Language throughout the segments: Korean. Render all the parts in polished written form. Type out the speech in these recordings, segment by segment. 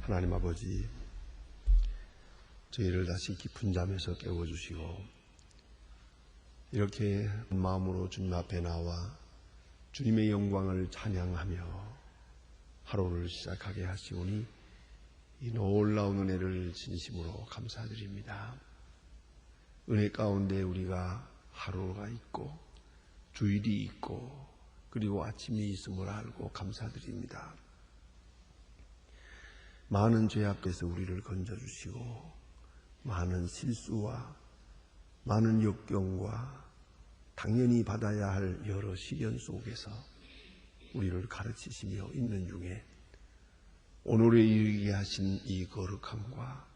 하나님 아버지, 저희를 다시 깊은 잠에서 깨워주시고 이렇게 마음으로 주님 앞에 나와 주님의 영광을 찬양하며 하루를 시작하게 하시오니 이 놀라운 은혜를 진심으로 감사드립니다. 은혜 가운데 우리가 하루가 있고 주일이 있고 그리고 아침이 있음을 알고 감사드립니다. 많은 죄 앞에서 우리를 건져주시고 많은 실수와 많은 역경과 당연히 받아야 할 여러 시련 속에서 우리를 가르치시며 있는 중에 오늘에 이르게 하신 이 거룩함과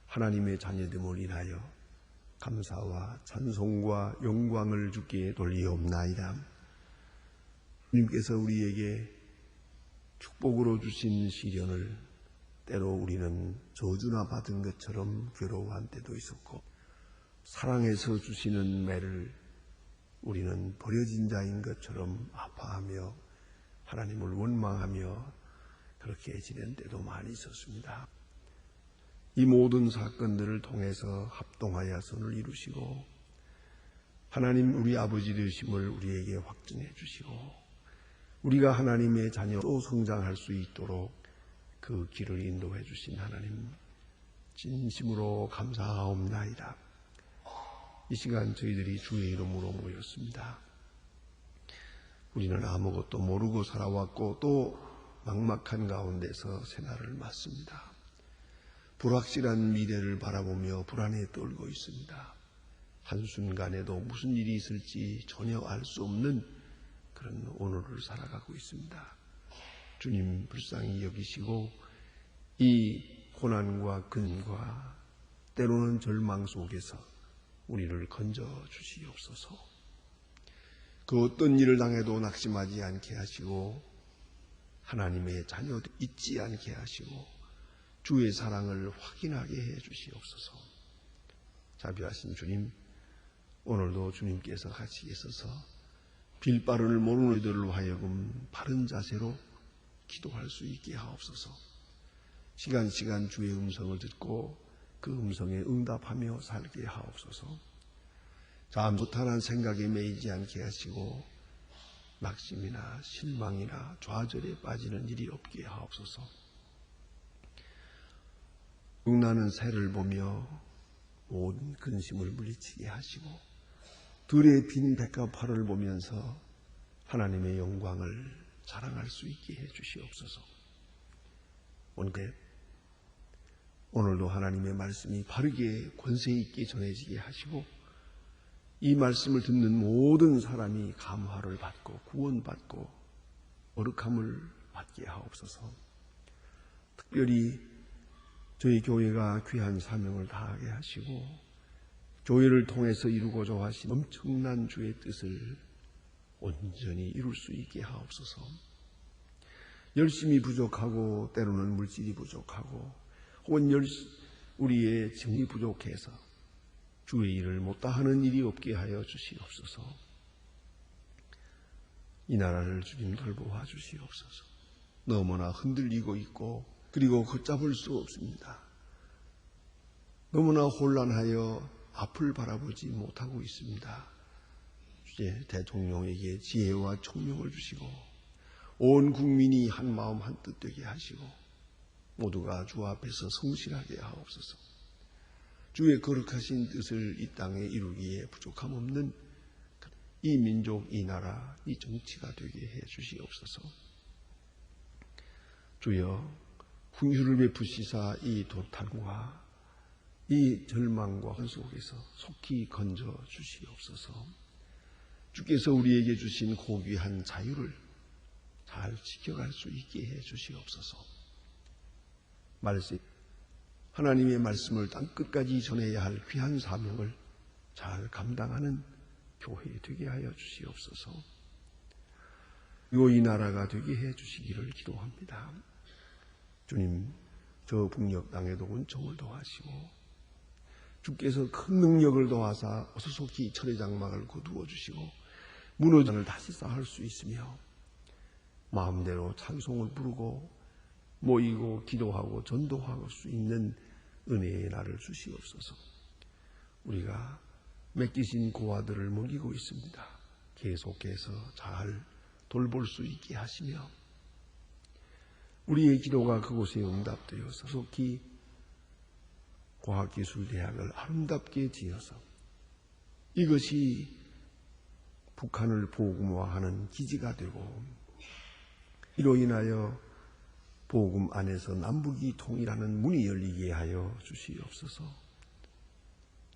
하나님의 자녀됨을 인하여 감사와 찬송과 영광을 주께 돌리옵나이다. 주님께서 우리에게 축복으로 주신 시련을 때로 우리는 저주나 받은 것처럼 괴로워한 때도 있었고, 사랑해서 주시는 매를 우리는 버려진 자인 것처럼 아파하며 하나님을 원망하며 그렇게 지낸 때도 많이 있었습니다. 이 모든 사건들을 통해서 합동하여 선을 이루시고 하나님 우리 아버지 되심을 우리에게 확증해 주시고 우리가 하나님의 자녀로 성장할 수 있도록 그 길을 인도해 주신 하나님 진심으로 감사하옵나이다. 이 시간 저희들이 주의 이름으로 모였습니다. 우리는 아무것도 모르고 살아왔고 또 막막한 가운데서 새날을 맞습니다. 불확실한 미래를 바라보며 불안에 떨고 있습니다. 한순간에도 무슨 일이 있을지 전혀 알 수 없는 그런 오늘을 살아가고 있습니다. 주님 불쌍히 여기시고 이 고난과 근과 때로는 절망 속에서 우리를 건져 주시옵소서. 그 어떤 일을 당해도 낙심하지 않게 하시고 하나님의 자녀 잊지 않게 하시고 주의 사랑을 확인하게 해 주시옵소서. 자비하신 주님, 오늘도 주님께서 같이 있어서 빌바를 모르는 이들로 하여금 바른 자세로 기도할 수 있게 하옵소서. 시간 주의 음성을 듣고 그 음성에 응답하며 살게 하옵소서. 잠부탄한 생각에 매이지 않게 하시고 낙심이나 실망이나 좌절에 빠지는 일이 없게 하옵소서. 응나는 새를 보며 모든 근심을 물리치게 하시고 들의 빈 백합화를 보면서 하나님의 영광을 자랑할 수 있게 해 주시옵소서. 오늘도 하나님의 말씀이 바르게 권세 있게 전해지게 하시고 이 말씀을 듣는 모든 사람이 감화를 받고 구원받고 거룩함을 받게 하옵소서. 특별히 저희 교회가 귀한 사명을 다하게 하시고 교회를 통해서 이루고자 하신 엄청난 주의 뜻을 온전히 이룰 수 있게 하옵소서. 열심이 부족하고 때로는 물질이 부족하고 혹은 우리의 정이 부족해서 주의 일을 못다하는 일이 없게 하여 주시옵소서. 이 나라를 주님 돌보아 주시옵소서. 너무나 흔들리고 있고 그리고 걷잡을 수 없습니다. 너무나 혼란하여 앞을 바라보지 못하고 있습니다. 주제 대통령에게 지혜와 총명을 주시고 온 국민이 한 마음 한 뜻 되게 하시고 모두가 주 앞에서 성실하게 하옵소서. 주의 거룩하신 뜻을 이 땅에 이루기에 부족함 없는 이 민족, 이 나라, 이 정치가 되게 해 주시옵소서. 주여 긍휼을 베푸시사 이 도탄과 이 절망과 환 속에서 속히 건져 주시옵소서. 주께서 우리에게 주신 고귀한 자유를 잘 지켜갈 수 있게 해 주시옵소서. 하나님의 말씀을 땅끝까지 전해야 할 귀한 사명을 잘 감당하는 교회 되게 하여 주시옵소서. 그리고 이 나라가 되게 해 주시기를 기도합니다. 주님, 저 북녘 땅에도 은총을 더하시고 주께서 큰 능력을 더하사 어수속히 철의 장막을 거두어 주시고 무너진을 다시 쌓을 수 있으며 마음대로 찬송을 부르고 모이고 기도하고 전도할 수 있는 은혜의 날을 주시옵소서. 우리가 맡기신 고아들을 먹이고 있습니다. 계속해서 잘 돌볼 수 있게 하시며 우리의 기도가 그곳에 응답되어서 속히 과학기술대학을 아름답게 지어서 이것이 북한을 복음화하는 기지가 되고 이로 인하여 복음 안에서 남북이 통일하는 문이 열리게 하여 주시옵소서.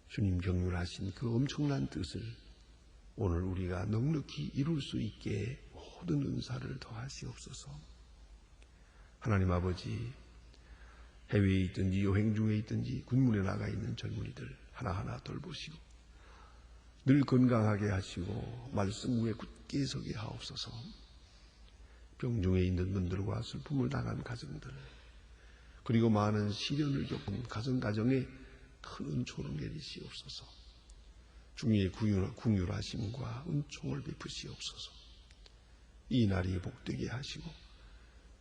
주님 경륜하신 그 엄청난 뜻을 오늘 우리가 넉넉히 이룰 수 있게 모든 은사를 더하시옵소서. 하나님 아버지, 해외에 있든지 여행 중에 있든지 군문에 나가 있는 젊은이들 하나하나 돌보시고 늘 건강하게 하시고 말씀 위에 굳게 서게 하옵소서. 병중에 있는 분들과 슬픔을 당한 가정들 그리고 많은 시련을 겪은 가정에 큰 은총을 내리시옵소서. 중의의 궁휼하심과 은총을 베푸시옵소서. 이 날이 복되게 하시고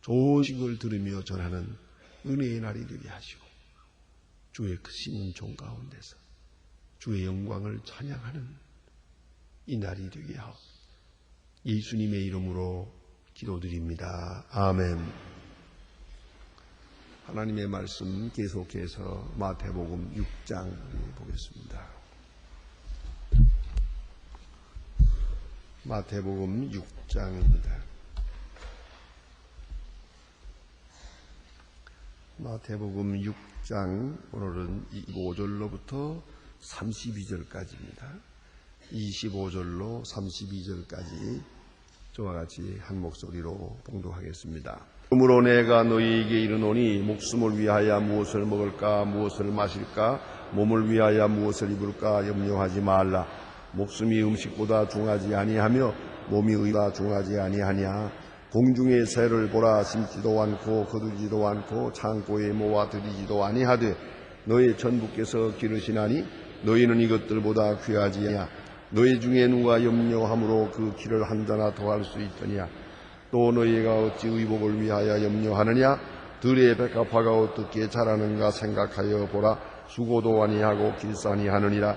좋은 식을 들으며 전하는 은혜의 날이 되게 하시고 주의 크신 은총 가운데서 주의 영광을 찬양하는 이 날이 되게 하옵 예수님의 이름으로 기도드립니다. 아멘. 하나님의 말씀 계속해서 마태복음 6장 보겠습니다. 마태복음 6장입니다. 마태복음 6장 오늘은 25절로부터 32절까지입니다. 25절로 32절까지 저와 같이 한 목소리로 봉독하겠습니다. 그러므로 내가 너희에게 이르노니 목숨을 위하여 무엇을 먹을까 무엇을 마실까 몸을 위하여 무엇을 입을까 염려하지 말라. 목숨이 음식보다 중하지 아니하며 몸이 의보다 중하지 아니하냐. 공중의 새를 보라. 심지도 않고 거두지도 않고 창고에 모아 들이지도 아니하되 너희 천부께서 기르시나니 너희는 이것들보다 귀하지 아니하냐. 너희 중에 누가 염려함으로 그 길을 한자나 더할 수 있더냐. 또 너희가 어찌 의복을 위하여 염려하느냐. 들의 백합화가 어떻게 자라는가 생각하여 보라. 수고도 아니하고 길싸니 하느니라.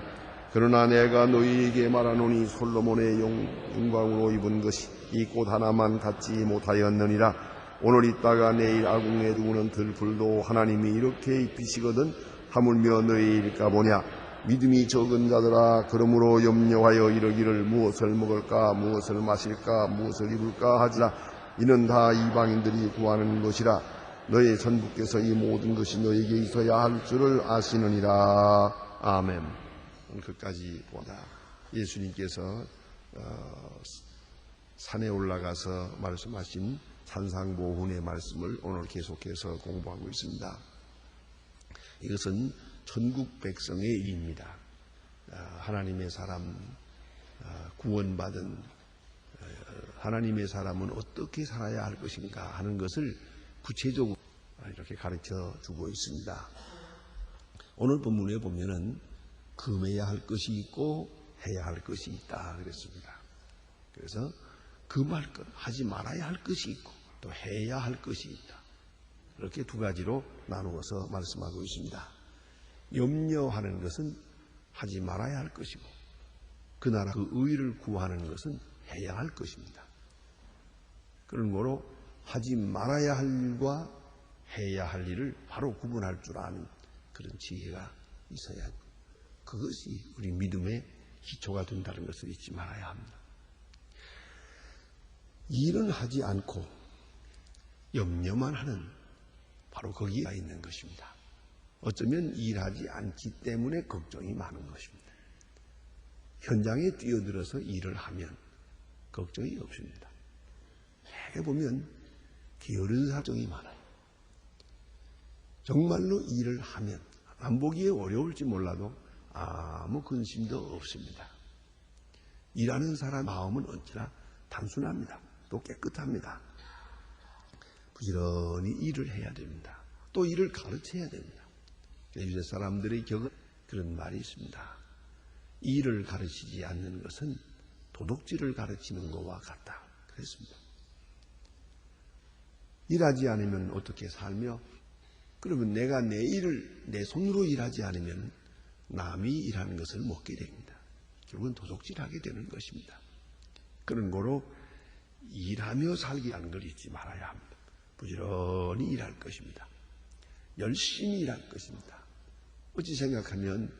그러나 내가 너희에게 말하노니 솔로몬의 영광으로 입은 것이 이 꽃 하나만 갖지 못하였느니라. 오늘 있다가 내일 아궁에 두는 들풀도 하나님이 이렇게 입히시거든 하물며 너희일까 보냐. 믿음이 적은 자들아, 그러므로 염려하여 이르기를 무엇을 먹을까 무엇을 마실까 무엇을 입을까 하지라. 이는 다 이방인들이 구하는 것이라. 너희 천부께서 이 모든 것이 너에게 있어야 할 줄을 아시느니라. 아멘. 끝까지 보다 예수님께서 산에 올라가서 말씀하신 산상보훈의 말씀을 오늘 계속해서 공부하고 있습니다. 이것은 천국 백성의 일입니다. 하나님의 사람, 구원받은 하나님의 사람은 어떻게 살아야 할 것인가 하는 것을 구체적으로 이렇게 가르쳐 주고 있습니다. 오늘 본문에 보면은 금해야 할 것이 있고 해야 할 것이 있다 그랬습니다. 그래서 금할 것, 하지 말아야 할 것이 있고 또 해야 할 것이 있다. 이렇게 두 가지로 나누어서 말씀하고 있습니다. 염려하는 것은 하지 말아야 할 것이고 그 나라 그 의를 구하는 것은 해야 할 것입니다. 그런 거로 하지 말아야 할 일과 해야 할 일을 바로 구분할 줄 아는 그런 지혜가 있어야 그것이 우리 믿음의 기초가 된다는 것을 잊지 말아야 합니다. 일은 하지 않고 염려만 하는 바로 거기가 있는 것입니다. 어쩌면 일하지 않기 때문에 걱정이 많은 것입니다. 현장에 뛰어들어서 일을 하면 걱정이 없습니다. 해보면 게으른 사정이 많아요. 정말로 일을 하면 안 보기에 어려울지 몰라도 아무 근심도 없습니다. 일하는 사람 마음은 언제나 단순합니다. 또 깨끗합니다. 부지런히 일을 해야 됩니다. 또 일을 가르쳐야 됩니다. 유대 사람들의 격은 그런 말이 있습니다. 일을 가르치지 않는 것은 도둑질을 가르치는 것과 같다. 그랬습니다. 일하지 않으면 어떻게 살며, 그러면 내가 내 일을 내 손으로 일하지 않으면 남이 일하는 것을 먹게 됩니다. 결국은 도둑질하게 되는 것입니다. 그런 거로 일하며 살기 하는 걸 잊지 말아야 합니다. 부지런히 일할 것입니다. 열심히 일할 것입니다. 어찌 생각하면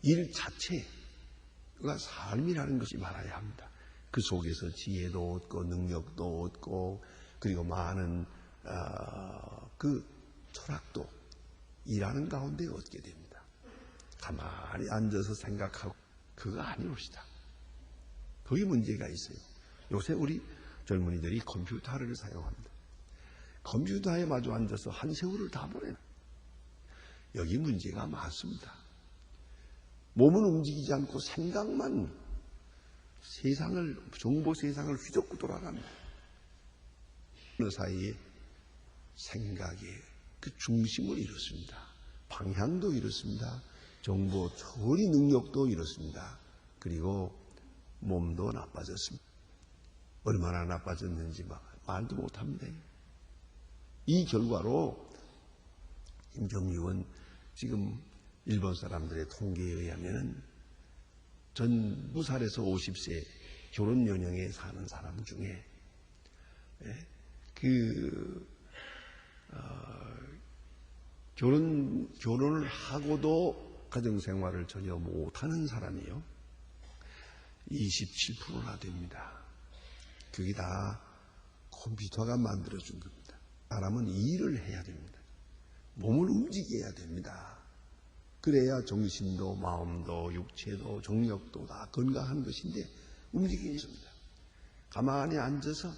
일 자체가 삶이라는 것이 말아야 합니다. 그 속에서 지혜도 얻고 능력도 얻고 그리고 많은 그 철학도 일하는 가운데 얻게 됩니다. 가만히 앉아서 생각하고 그거 아니옵시다. 거기 문제가 있어요. 요새 우리 젊은이들이 컴퓨터를 사용합니다. 컴퓨터에 마주 앉아서 한 세월을 다 보내요. 여기 문제가 많습니다. 몸은 움직이지 않고 생각만 정보 세상을 휘젓고 돌아갑니다. 그 사이에 생각의 그 중심을 잃었습니다. 방향도 잃었습니다. 정보 처리 능력도 잃었습니다. 그리고 몸도 나빠졌습니다. 얼마나 나빠졌는지 말도 못합니다. 이 결과로 임정육은 지금 일본 사람들의 통계에 의하면 전부 살에서 50세 결혼 연령에 사는 사람 중에 결혼을 하고도 가정생활을 전혀 못하는 사람이요 27%나 됩니다. 그게 다 컴퓨터가 만들어준 겁니다. 사람은 일을 해야 됩니다. 몸을 움직여야 됩니다. 그래야 정신도 마음도 육체도 정력도 다 건강한 것인데 움직이기 있습니다. 가만히 앉아서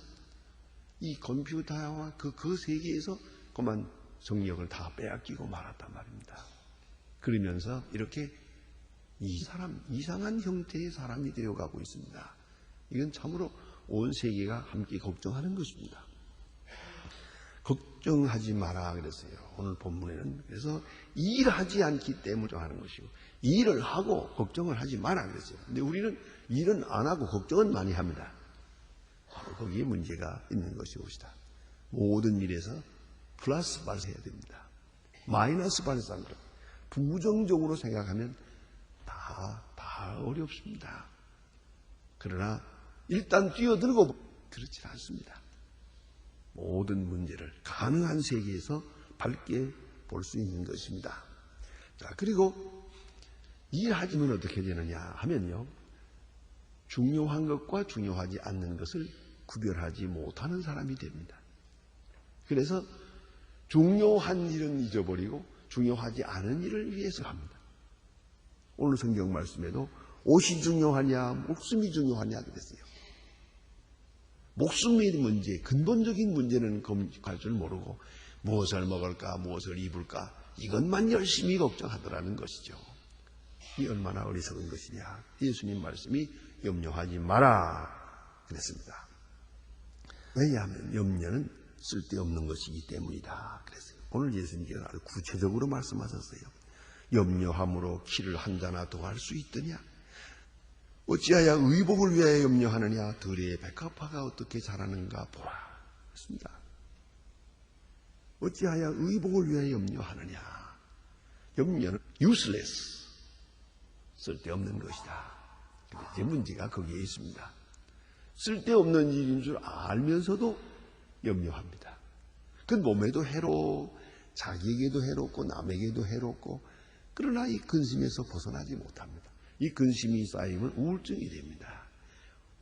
이 컴퓨터와 그 세계에서 그만 정력을 다 빼앗기고 말았단 말입니다. 그러면서 이렇게 이상한 형태의 사람이 되어가고 있습니다. 이건 참으로 온 세계가 함께 걱정하는 것입니다. 걱정하지 마라 그랬어요. 오늘 본문에는. 그래서 일하지 않기 때문에 하는 것이고 일을 하고 걱정을 하지 마라 그랬어요. 근데 우리는 일은 안 하고 걱정은 많이 합니다. 바로 거기에 문제가 있는 것이옵시다. 모든 일에서 플러스 발생해야 됩니다. 마이너스 발생, 부정적으로 생각하면 다 어렵습니다. 그러나 일단 뛰어들고 그렇지 않습니다. 모든 문제를 가능한 세계에서 밝게 볼 수 있는 것입니다. 자, 그리고 일하지면 어떻게 되느냐 하면요. 중요한 것과 중요하지 않는 것을 구별하지 못하는 사람이 됩니다. 그래서 중요한 일은 잊어버리고 중요하지 않은 일을 위해서 합니다. 오늘 성경 말씀에도 옷이 중요하냐 목숨이 중요하냐 그랬어요. 목숨의 문제, 근본적인 문제는 갈 줄 모르고 무엇을 먹을까, 무엇을 입을까 이것만 열심히 걱정하더라는 것이죠. 이 얼마나 어리석은 것이냐. 예수님 말씀이 염려하지 마라 그랬습니다. 왜냐하면 염려는 쓸데없는 것이기 때문이다 그랬어요. 오늘 예수님께서 아주 구체적으로 말씀하셨어요. 염려함으로 키를 한 자나 더할 수 있더냐. 어찌하여 의복을 위하여 염려하느냐. 들의 백합화가 어떻게 자라는가 보라 했습니다. 어찌하여 의복을 위하여 염려하느냐. 염려는 useless, 쓸데없는 것이다. 그런데 문제가 거기에 있습니다. 쓸데없는 일인 줄 알면서도 염려합니다. 그 몸에도 해롭고 자기에게도 해롭고 남에게도 해롭고 그러나 이 근심에서 벗어나지 못합니다. 이 근심이 쌓이면 우울증이 됩니다.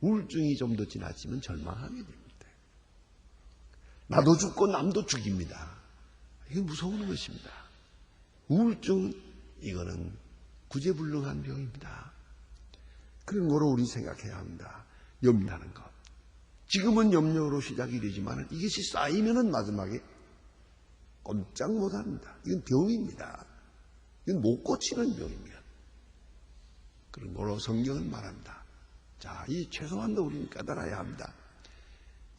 우울증이 좀 더 지나치면 절망하게 됩니다. 나도 죽고 남도 죽입니다. 이게 무서운 것입니다. 우울증 이거는 구제불능한 병입니다. 그런 거로 우리 생각해야 합니다. 염려하는 것. 지금은 염려로 시작이 되지만 이것이 쌓이면은 마지막에 꼼짝 못합니다. 이건 병입니다. 이건 못 고치는 병입니다. 그런 거로 성경은 말합니다. 자, 이 최소한도 우리는 깨달아야 합니다.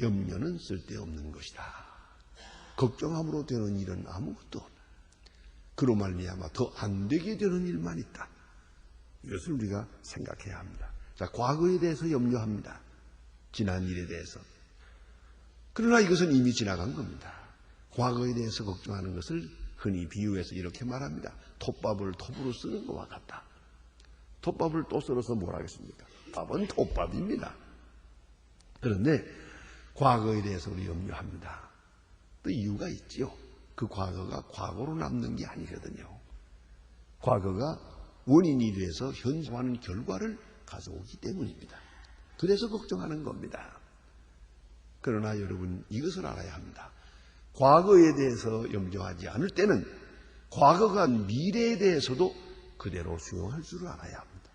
염려는 쓸데없는 것이다. 걱정함으로 되는 일은 아무것도 없다. 그로 말미암아 더 안 되게 되는 일만 있다. 이것을 우리가 생각해야 합니다. 자, 과거에 대해서 염려합니다. 지난 일에 대해서. 그러나 이것은 이미 지나간 겁니다. 과거에 대해서 걱정하는 것을 흔히 비유해서 이렇게 말합니다. 톱밥을 톱으로 쓰는 것과 같다. 톱밥을 또 썰어서 뭘 하겠습니까? 밥은 톱밥입니다. 그런데 과거에 대해서 우리 염려합니다. 또 이유가 있지요. 그 과거가 과거로 남는 게 아니거든요. 과거가 원인이 돼서 현재하는 결과를 가져오기 때문입니다. 그래서 걱정하는 겁니다. 그러나 여러분, 이것을 알아야 합니다. 과거에 대해서 염려하지 않을 때는 과거가 미래에 대해서도 그대로 수용할 줄 알아야 합니다.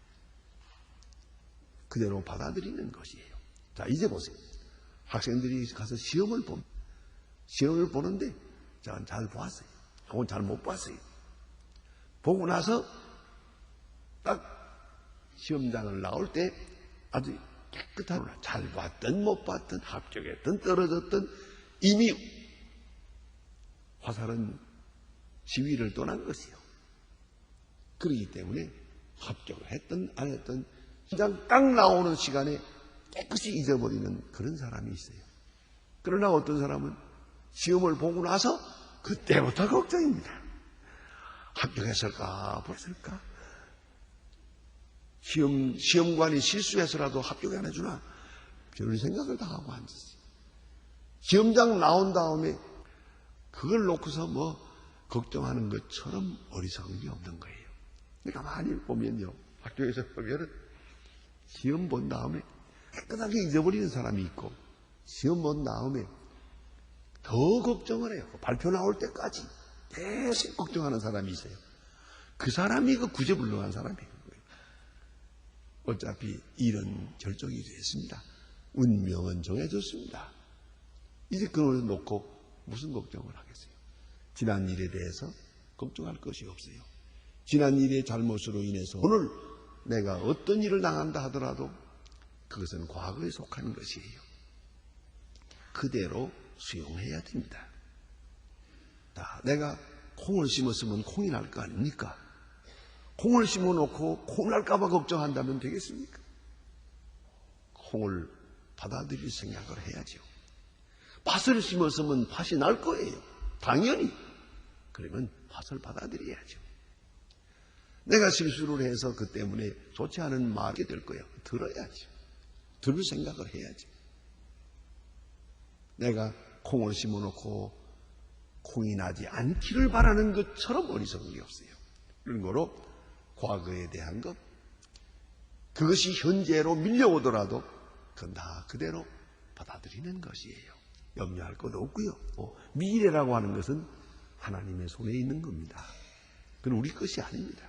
그대로 받아들이는 것이에요. 자, 이제 보세요. 학생들이 가서 시험을 봅니다. 시험을 보는데 저는 잘 보았어요. 혹은 잘 못 봤어요. 보고 나서 딱 시험장을 나올 때 아주 깨끗하구나. 잘 봤든 못 봤든 합격했든 떨어졌든 이미 화살은 지위를 떠난 것이요. 그렇기 때문에 합격을 했든 안 했든 시장 딱 나오는 시간에 깨끗이 잊어버리는 그런 사람이 있어요. 그러나 어떤 사람은 시험을 보고 나서 그때부터 걱정입니다. 합격했을까 벌었을까? 시험관이 실수해서라도 합격 안 해주나? 별 생각을 다 하고 앉았어요. 시험장 나온 다음에 그걸 놓고서 뭐 걱정하는 것처럼 어리석은 게 없는 거예요. 그러니까 많이 보면요, 학교에서 보면은 시험 본 다음에 깨끗하게 잊어버리는 사람이 있고, 시험 본 다음에 더 걱정을 해요. 발표 나올 때까지 계속 걱정하는 사람이 있어요. 그 사람이 그 구제불능한 사람이에요. 어차피 일은 결정이 됐습니다. 운명은 정해졌습니다. 이제 그걸 놓고 무슨 걱정을 하겠어요? 지난 일에 대해서 걱정할 것이 없어요. 지난 일의 잘못으로 인해서 오늘 내가 어떤 일을 당한다 하더라도 그것은 과거에 속한 것이에요. 그대로 수용해야 됩니다. 자, 내가 콩을 심었으면 콩이 날 거 아닙니까? 콩을 심어놓고 콩 날까봐 걱정한다면 되겠습니까? 콩을 받아들일 생각을 해야죠. 팥을 심었으면 팥이 날 거예요. 당연히. 그러면 팥을 받아들여야죠. 내가 실수를 해서 그 때문에 좋지 않은 말이 될 거예요. 들어야죠. 들을 생각을 해야죠. 내가 콩을 심어놓고 콩이 나지 않기를 바라는 것처럼 어리석은 게 없어요. 그런 거로 과거에 대한 것, 그것이 현재로 밀려오더라도 그건 다 그대로 받아들이는 것이에요. 염려할 것도 없고요. 미래라고 하는 것은 하나님의 손에 있는 겁니다. 그건 우리 것이 아닙니다.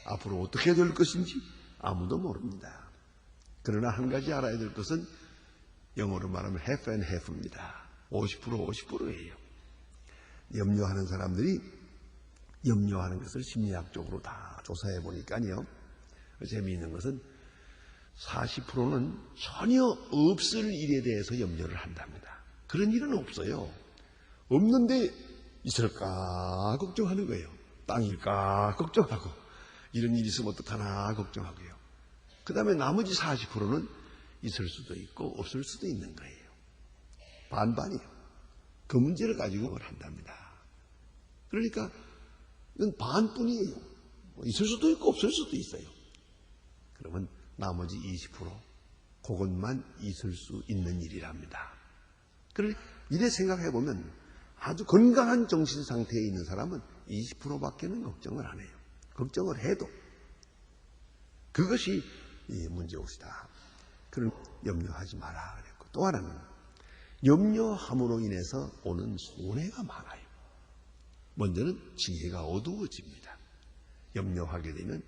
앞으로 어떻게 될 것인지 아무도 모릅니다. 그러나 한 가지 알아야 될 것은 영어로 말하면 half and half입니다. 50% 50%예요. 염려하는 사람들이 염려하는 것을 심리학적으로 다 조사해 보니까요. 재미있는 것은 40%는 전혀 없을 일에 대해서 염려를 한답니다. 그런 일은 없어요. 없는데 있을까 걱정하는 거예요. 땅일까 걱정하고, 이런 일이 있으면 어떡하나 걱정하고요. 그 다음에 나머지 40%는 있을 수도 있고 없을 수도 있는 거예요. 반반이에요. 그 문제를 가지고 한답니다. 그러니까 이건 반뿐이에요. 있을 수도 있고 없을 수도 있어요. 그러면 나머지 20% 그것만 있을 수 있는 일이랍니다. 그래 이래 생각해 보면 아주 건강한 정신 상태에 있는 사람은 20%밖에는 걱정을 안 해요. 걱정을 해도 그것이 문제옵시다. 그럼 염려하지 마라 그랬고, 또 하나는 염려함으로 인해서 오는 손해가 많아요. 먼저는 지혜가 어두워집니다. 염려하게 되면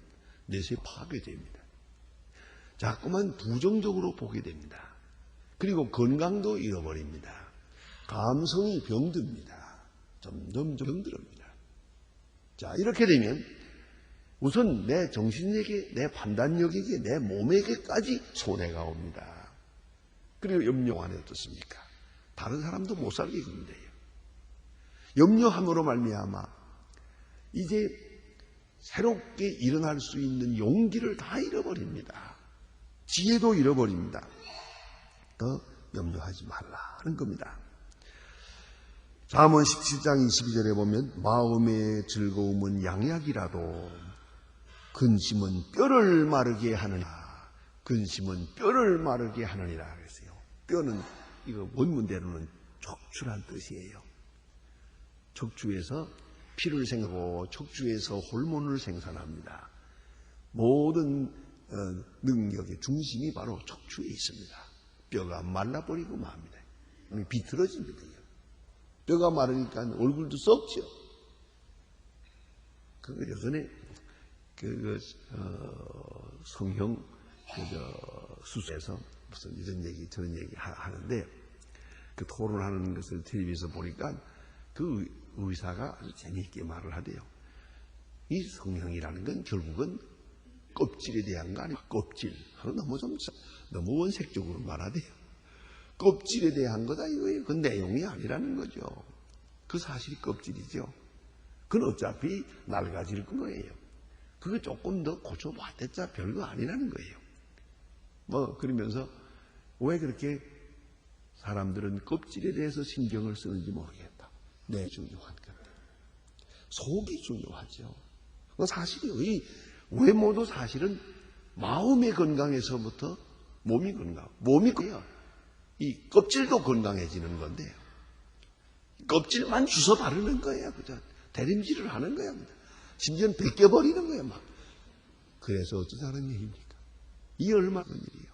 내세 파괴됩니다. 자꾸만 부정적으로 보게 됩니다. 그리고 건강도 잃어버립니다. 감성이 병듭니다. 점점 병들어옵니다. 자, 이렇게 되면 우선 내 정신에게, 내 판단력에게, 내 몸에게까지 손해가 옵니다. 그리고 염려 안에 어떻습니까? 다른 사람도 못 살게 됩니다. 염려함으로 말미암아 이제 새롭게 일어날 수 있는 용기를 다 잃어버립니다. 지혜도 잃어버립니다. 더 염려하지 말라는 겁니다. 잠언 17장 22절에 보면 마음의 즐거움은 양약이라도 근심은 뼈를 마르게 하느니라. 근심은 뼈를 마르게 하느니라 그랬어요. 뼈는 이거 원문대로는 척추란 뜻이에요. 척추에서 피를 생산하고 척추에서 호르몬을 생산합니다. 모든 능력의 중심이 바로 척추에 있습니다. 뼈가 말라버리고 맙니다. 비틀어집니다. 뼈가 마르니까 얼굴도 썩죠. 예전에 성형 수술에서 무슨 이런 얘기 저런 얘기 하는데 그 토론하는 것을 텔레비에서 보니까 그 의사가 아주 재미있게 말을 하대요. 이 성형이라는 건 결국은 껍질에 대한 거 아니에요. 껍질. 너무 원색적으로 말하대요. 껍질에 대한 거다 이거예요. 그 내용이 아니라는 거죠. 그 사실이 껍질이죠. 그건 어차피 낡아질 거예요. 그거 조금 더 고쳐봤댔자 별거 아니라는 거예요. 그러면서 왜 그렇게 사람들은 껍질에 대해서 신경을 쓰는지 모르겠다. 내 중요한 것. 속이 중요하죠. 그 사실이에요. 이 외모도 사실은 마음의 건강에서부터 몸이 건강. 몸이 건강. 이 껍질도 건강해지는 건데 껍질만 주워 바르는 거예요. 그죠? 대림질을 하는 거야. 심지어는 벗겨버리는 거예요. 막. 그래서 어쩌자는 얘기입니까? 이 얼마나 일이에요.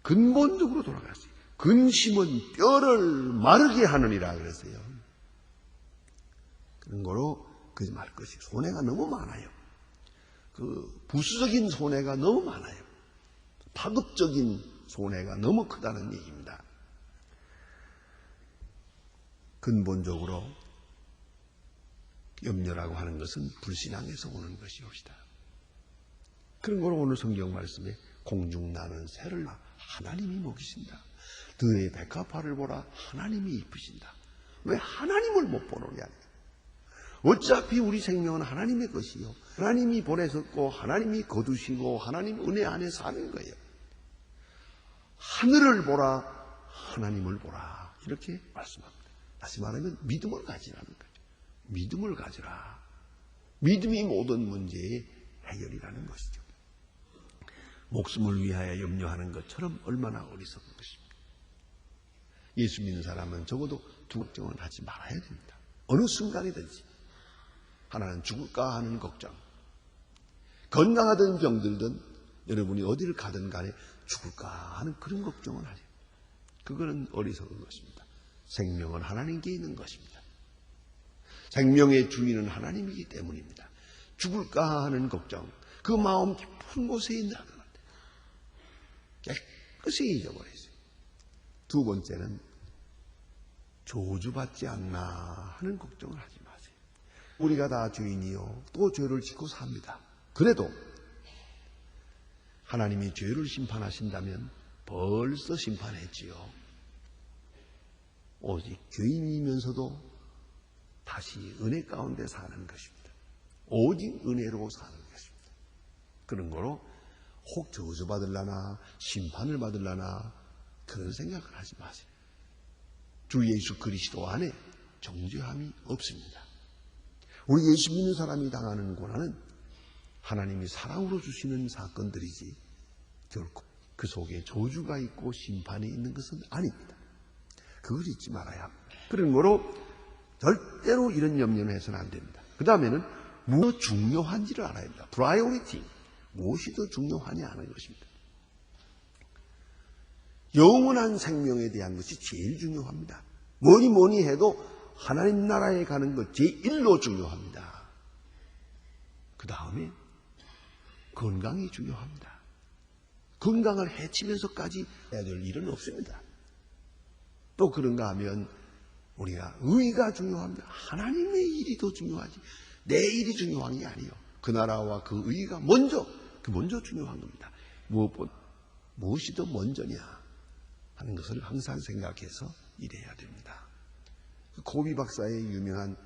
근본적으로 돌아갔어요. 근심은 뼈를 마르게 하느니라 그랬어요. 그런 거로 그러지 말 것이 손해가 너무 많아요. 부수적인 손해가 너무 많아요. 파급적인 손해가 너무 크다는 얘기입니다. 근본적으로 염려라고 하는 것은 불신앙에서 오는 것이옵시다. 그런 걸 오늘 성경 말씀에 공중 나는 새를 하나님이 먹이신다. 너의 백합화를 보라 하나님이 이쁘신다. 왜 하나님을 못 보느냐? 어차피 우리 생명은 하나님의 것이요. 하나님이 보내셨고 하나님이 거두시고 하나님 은혜 안에 사는 거예요. 하늘을 보라 하나님을 보라 이렇게 말씀합니다. 다시 말하면 믿음을 가지라는 거죠. 믿음을 가지라. 믿음이 모든 문제의 해결이라는 것이죠. 목숨을 위하여 염려하는 것처럼 얼마나 어리석은 것입니다. 예수 믿는 사람은 적어도 두 걱정은 하지 말아야 됩니다. 어느 순간이든지 하나는 죽을까 하는 걱정, 건강하든 병들든 여러분이 어디를 가든 간에 죽을까 하는 그런 걱정은 하죠. 그거는 어리석은 것입니다. 생명은 하나님께 있는 것입니다. 생명의 주인은 하나님이기 때문입니다. 죽을까 하는 걱정, 그 마음 깊은 곳에 있는 하나님 깨끗이 잊어버리세요. 두 번째는 저주받지 않나 하는 걱정을 하지 마세요. 우리가 다 죄인이요 또 죄를 짓고 삽니다. 그래도 하나님이 죄를 심판하신다면 벌써 심판했지요. 오직 죄인이면서도 다시 은혜 가운데 사는 것입니다. 오직 은혜로 사는 것입니다. 그런 거로 혹 저주받으려나 심판을 받으려나 그런 생각을 하지 마세요. 주 예수 그리스도 안에 정죄함이 없습니다. 우리 예수 믿는 사람이 당하는 고난은 하나님이 사랑으로 주시는 사건들이지 결코 그 속에 저주가 있고 심판이 있는 것은 아닙니다. 그걸 잊지 말아야 합니다. 그런 거로 절대로 이런 염려는 해서는 안 됩니다. 그 다음에는 무엇 중요한지를 알아야 합니다. 프라이오리티. 무엇이 더 중요하냐 하는 것입니다. 영원한 생명에 대한 것이 제일 중요합니다. 뭐니 해도 하나님 나라에 가는 것 제1로 중요합니다. 그 다음에 건강이 중요합니다. 건강을 해치면서까지 해야 될 일은 없습니다. 또 그런가 하면 우리가 의가 중요합니다. 하나님의 일이 더 중요하지 내 일이 중요한 게 아니에요. 그 나라와 그 의가 먼저 중요한 겁니다. 무엇이 더 먼저냐 하는 것을 항상 생각해서 일해야 됩니다. 고비 박사의 유명한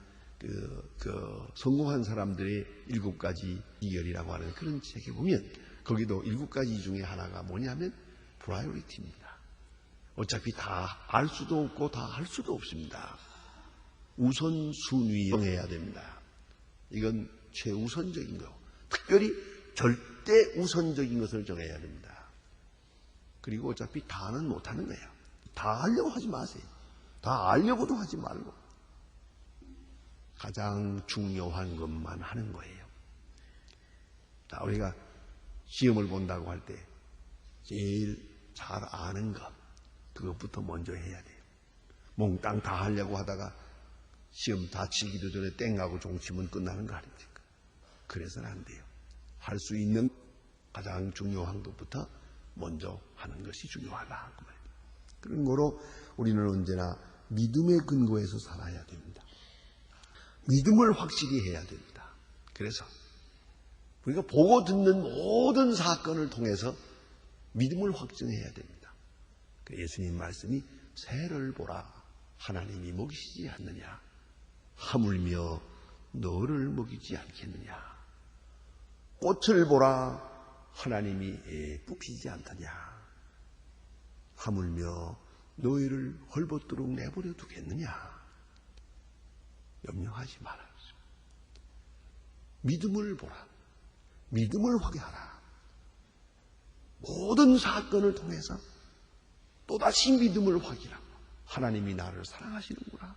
성공한 사람들의 7가지 비결이라고 하는 그런 책에 보면 거기도 7가지 중에 하나가 뭐냐면 프라이어리티입니다. 어차피 다 알 수도 없고 다 할 수도 없습니다. 우선순위 정해야 됩니다. 이건 최우선적인 거. 특별히 절대 우선적인 것을 정해야 됩니다. 그리고 어차피 다는 못하는 거예요. 다 하려고 하지 마세요. 다 알려고도 하지 말고 가장 중요한 것만 하는 거예요. 자, 우리가 시험을 본다고 할 때 제일 잘 아는 것, 그것부터 먼저 해야 돼요. 몽땅 다 하려고 하다가 시험 다 치기도 전에 땡하고 종치면 끝나는 거 아닙니까? 그래서는 안 돼요. 할 수 있는 가장 중요한 것부터 먼저 하는 것이 중요하다. 그 말이에요. 그런 거로 우리는 언제나 믿음의 근거에서 살아야 됩니다. 믿음을 확실히 해야 됩니다. 그래서 우리가 보고 듣는 모든 사건을 통해서 믿음을 확증해야 됩니다. 예수님 말씀이 새를 보라 하나님이 먹이시지 않느냐 하물며 너를 먹이지 않겠느냐. 꽃을 보라 하나님이 뽑히지 않더냐 하물며 너희를 헐벗도록 내버려 두겠느냐. 염려하지 말아요. 믿음을 보라. 믿음을 확인하라. 모든 사건을 통해서 또다시 믿음을 확인하고 하나님이 나를 사랑하시는구나.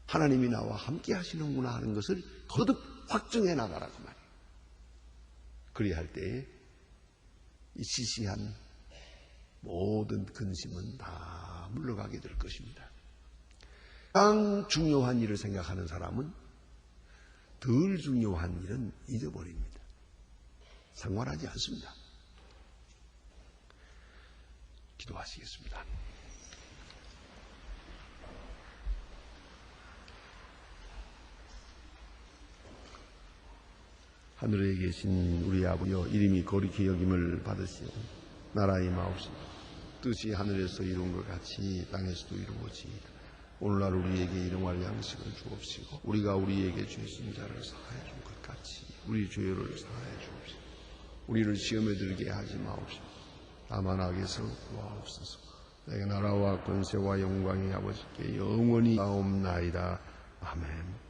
하나님이 나와 함께 하시는구나 하는 것을 거듭 확증해 나가라고 말이에요. 그리할 때에 이 시시한 모든 근심은 다 물러가게 될 것입니다. 가장 중요한 일을 생각하는 사람은 덜 중요한 일은 잊어버립니다. 상관하지 않습니다. 기도하시겠습니다. 하늘에 계신 우리 아버지여, 이름이 거룩히 여김을 받으시오. 나라의 마옵시고 뜻이 하늘에서 이룬 것 같이 땅에서도 이루어지이다. 오늘날 우리에게 일용할 양식을 주옵시고 우리가 우리에게 죄진 자를 사하여 준 것 같이 우리 죄를 사하여 주옵시고 우리를 시험에 들게 하지 마옵시고 다만 악에서 구하옵소서. 내가 나라와 권세와 영광이 아버지께 영원히 나옵나이다. 아멘.